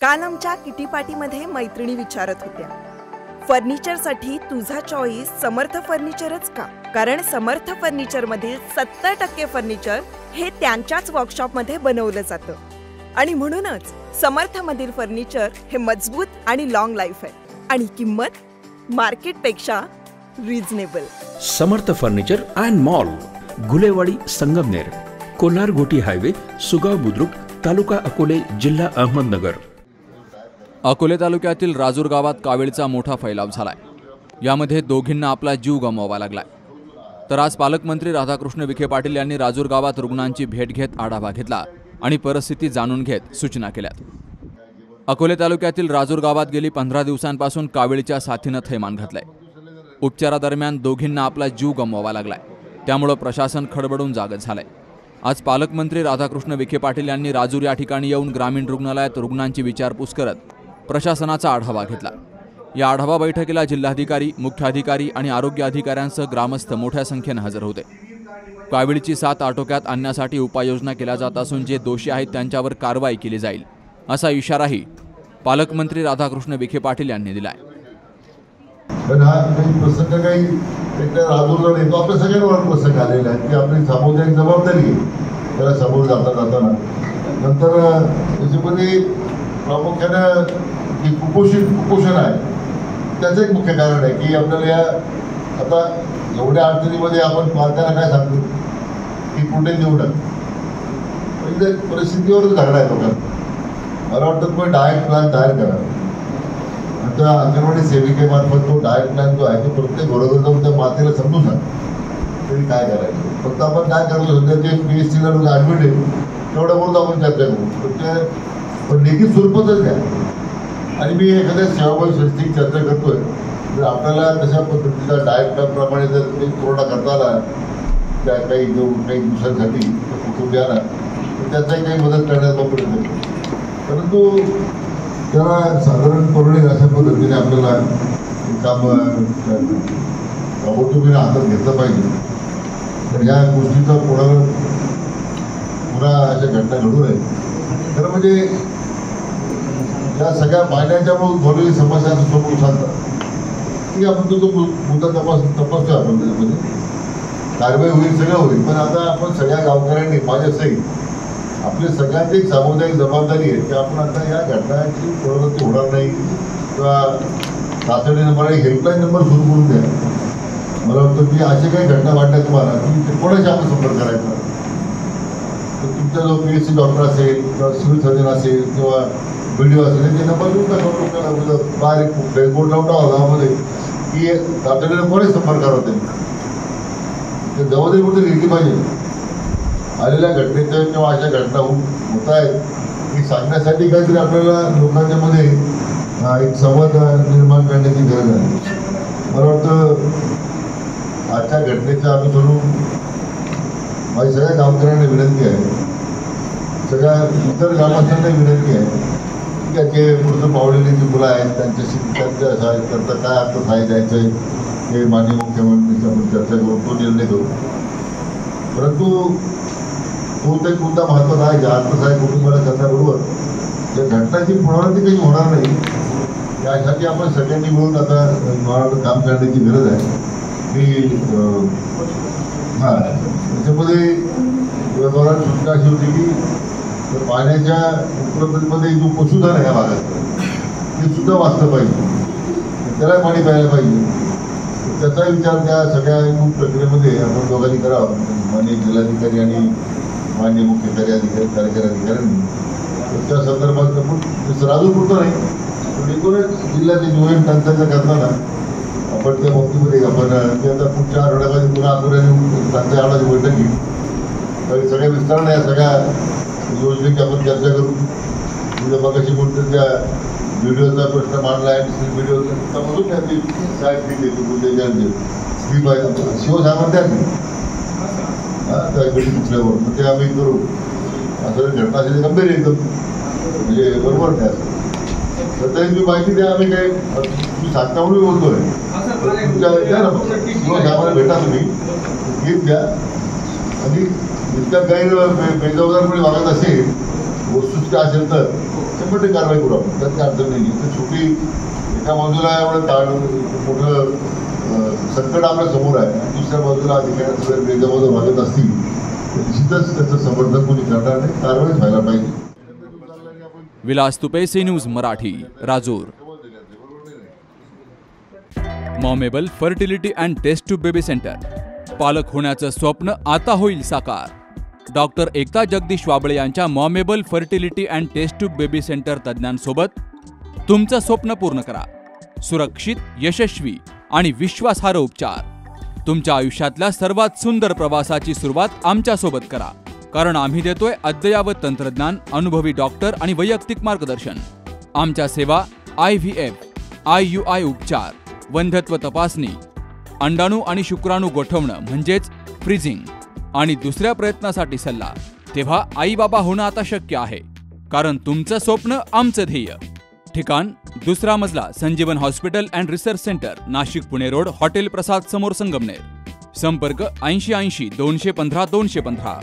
काल आमच्या किटी पार्टीमध्ये मैत्रिणी विचारत होत्या, फर्निचरसाठी तुझा चॉईस समर्थ फर्निचरच का? कारण समर्थ फर्निचर मधील 70% फर्निचर हे त्यांच्याच वर्कशॉपमध्ये बनवलं जातं आणि म्हणूनच समर्थ मधील फर्निचर हे मजबूत आणि लॉंग लाईफ आहे आणि किंमत मार्केटपेक्षा reasonable. Samarth furniture and mall, Gulewadi, Sangamner, Kolar गोटी हायवे, सुगाव बुद्रुक, तालुका अकोले, जिल्हा अहमदनगर। अकोले तालुक्यातील राजूर गावात कावीळचा मोठा फैलाव झालाय। यामध्ये दोघींना आपला जीव गमवावा लागलाय। तर आज पालकमंत्री राधाकृष्ण विखे पाटील यांनी राजूर गावात रुग्णांची भेट घेत आढावा घेतला आणि परिस्थिती जाणून घेत सूचना केल्यात। अकोले तालुक्यातील राजूर गावात गेली 15 दिवसांपासून कावीळच्या साथीनं थैमान घातलंय। उपचारादरम्यान दोघींना आपला जीव गमवावा लागलाय, त्यामुळे प्रशासन खडबडून जागत झालंय। आज पालकमंत्री राधाकृष्ण विखे पाटील यांनी राजूर या ठिकाणी येऊन ग्रामीण रुग्णालयात रुग्णांची विचारपूस करत प्रशासनाचा आढावा घेतला। या आढावा बैठकीला जिल्हाधिकारी, मुख्याधिकारी आणि आरोग्य अधिकाऱ्यांसह ग्रामस्थ मोठ्या संख्येने हजर होते। कावीळची साथ आटोक्यात आणण्यासाठी उपाययोजना केल्या जात असून जे दोषी आहेत त्यांच्यावर कारवाई केली जाईल, असा इशाराही पालकमंत्री राधाकृष्ण विखे पाटील यांनी दिलाय। पण हा प्रसंग काही राजूरला नाही, तो आपल्या सगळ्यांवर प्रसंग आलेला आहे की आपली सामुदायिक जबाबदारी आहे त्याला समोर जाताना। नंतर त्याच्यामध्ये प्रामुख्यानं जे कुपोषण आहे त्याचं एक मुख्य कारण आहे की आपल्याला या आता एवढ्या अडचणीमध्ये आपण पालकांना काय सांगतो की प्रोटीन देऊ नका, म्हणजे परिस्थितीवरच घडला आहे लोकांना। मला वाटतं तुम्ही डाएट प्लॅन तयार करा, आता अंगणवाडी सेविकेमार्फत तो डाएट प्लॅन जो आहे तो प्रत्येक घरोघर जाऊन त्या मातेला समजून सांग तरी काय करायचं। फक्त आपण काय करतो सध्या जे PSCला लोक ॲडमिट आहे तेवढ्यावरून आपण चर्चा करू, पण लिखित स्वरूपातच द्या। आणि मी एखाद्या सेवाभावी संस्थेची चर्चा करतोय तर आपल्याला तशा पद्धतीचा डाएट प्लॅन प्रमाणे जर पूर्ण करता आला त्या काही दिवसांसाठी कुटुंबियांना तर त्याचाही काही मदत करण्याचा प्रयत्न करतो, परंतु त्याला साधारणपणे अशा पद्धतीने आपल्याला काम ताबडतोबीने हातात घेतलं पाहिजे। तर या गोष्टीचा पुन्हा अशा घटना घडू नये। खरं म्हणजे या सगळ्या पाण्याच्यामुळे उद्भवलेली समस्या समोर सांगतात की आपण तो मुद्दा तपासतोय, आपण त्याच्यामध्ये कारवाई होईल, सगळं होईल। पण आता आपण सगळ्या गावकऱ्यांनी माझ्यासहित आपली सगळ्यांची एक सामुदायिक जबाबदारी आहे की आपण आता या घटनांची पुनरावृत्ती होणार नाही किंवा तातडीने मला हेल्पलाईन नंबर सुरू करून द्या। मला वाटतं की असे काही घटना वाटल्या तुम्हाला की कोणाशी आपण संपर्क करायचा, तर तुमचा जो PSC डॉक्टर असेल किंवा सिव्हिल सर्जन असेल किंवा BDO असेल ते नंबर देऊन टाका, बाहेर एक बेलबोर्ड लावून टाका गावामध्ये की तातडीने कोणी संपर्क करावं त्यांनी, ते जबाबदारी कुठे घेतली पाहिजे। आलेल्या घटनेच्या किंवा अशा घटना होत आहेत की सांगण्यासाठी काहीतरी आपल्याला लोकांच्या मध्ये एक संवाद निर्माण करण्याची गरज आहे। मला वाटतं आजच्या घटनेच्या अनुसरून माझी सगळ्या गावकऱ्यांना विनंती आहे, सगळ्या इतर ग्रामस्थांना विनंती आहे की त्याचे पुढचं पावलेली जी मुलं आहेत त्यांच्याशी त्यांच्या काय अर्थ सहाय्य द्यायचं आहे हे माननीय मुख्यमंत्र्यांशी आपण चर्चा करून तो निर्णय घेऊ। परंतु तो एक मुद्दा महत्त्वाचा आहे, अर्थसहाय्य कुटुंबाला करण्याबरोबर या घटनाची पुनरावृत्ती काही होणार नाही यासाठी आपण सगळ्यांनी मिळून आता काम करण्याची गरज आहे। मी त्याच्यामध्ये जोरात सूचना अशी होती की पाण्याच्या उपलब्धतेमध्ये जो पशुधन आहे या भागात ते सुद्धा वाचलं पाहिजे, त्याला पाणी प्यायला पाहिजे। त्याचा विचार त्या सगळ्या प्रक्रियेमध्ये आपण दोघांनी करावा, माननीय जिल्हाधिकारी आणि माननीय मुख्य कार्यकारी अधिकाऱ्यांनी। त्या संदर्भात राजूर पुरतं नाही पण एकूणच जिल्ह्याचे जीवन टंचाईचा करताना आपण त्या बाबतीमध्ये आपण आता पुढच्या आठवड्यामध्ये पुन्हा आठवड्याने टंचाई आढावाची बैठक घेऊ, सगळ्या विस्ताराने या सगळ्या योजनेची आपण चर्चा करू। म्हणजे मगाशी बोलतो त्या व्हिडिओचा प्रश्न मांडला आहे, व्हिडिओचा समजून घ्या ती काय ठीक आहे स्लीप आहे शिवसाहेबांना त्या घडी कुठल्यावर मग ते आम्ही करू। असं घटना असेल गंभीर एकदम म्हणजे बरोबर नाही असं तर तरी तुम्ही माहिती द्या, आम्ही काय तुम्ही सांगता म्हणून बोलतोय तुमच्या द्या ना शिवसाहेबांना भेटा, तुम्ही गिफ्ट द्या आणि इतक्या गैरबेजबाबदारपणे वागत असेल वस्तुस्थिती असेल तर 100% कारवाई करू आपण, त्यात काय अडचण नाही. तर शेवटी एका बाजूला एवढं मोठं संकट आपल्या समोर आहे आणि दुसऱ्या बाजूला अधिकारी बेजबाबदार वागत असतील तर निश्चितच त्याचं समर्थन कोणी करणार नाही, कारवाई व्हायला पाहिजे. Vilas Tupe, C News Marathi, Rajur. मॉमेबल fertility and test tube baby centre. पालक होण्याचं स्वप्न आता होईल साकार. डॉक्टर एकता जगदीश वाबळे यांच्या मॉमेबल fertility and test tube baby centre तज्ज्ञांसोबत तुमचं स्वप्न पूर्ण करा. सुरक्षित, यशस्वी आणि विश्वासार्ह उपचार. तुमच्या आयुष्यातल्या सर्वात सुंदर प्रवासाची सुरुवात आमच्यासोबत करा, कारण आम्ही देतोय अद्ययावत तंत्रज्ञान, अनुभवी डॉक्टर आणि वैयक्तिक मार्गदर्शन. आमच्या सेवा IVF, IUI उपचार, वंध्यत्व तपासणी, अंडाणू आणि शुक्राणू गोठवणं म्हणजेच फ्रीजिंग आणि दुसऱ्या प्रयत्नासाठी सल्ला. तेव्हा आई बाबा होणं आता शक्य आहे, कारण तुमचं स्वप्न आमचं ध्येय. ठिकाण 2रा मजला, Sanjeevan hospital and research centre, Nashik Pune road, hotel Prasad समोर, संगमनेर. संपर्क 8080 215 215.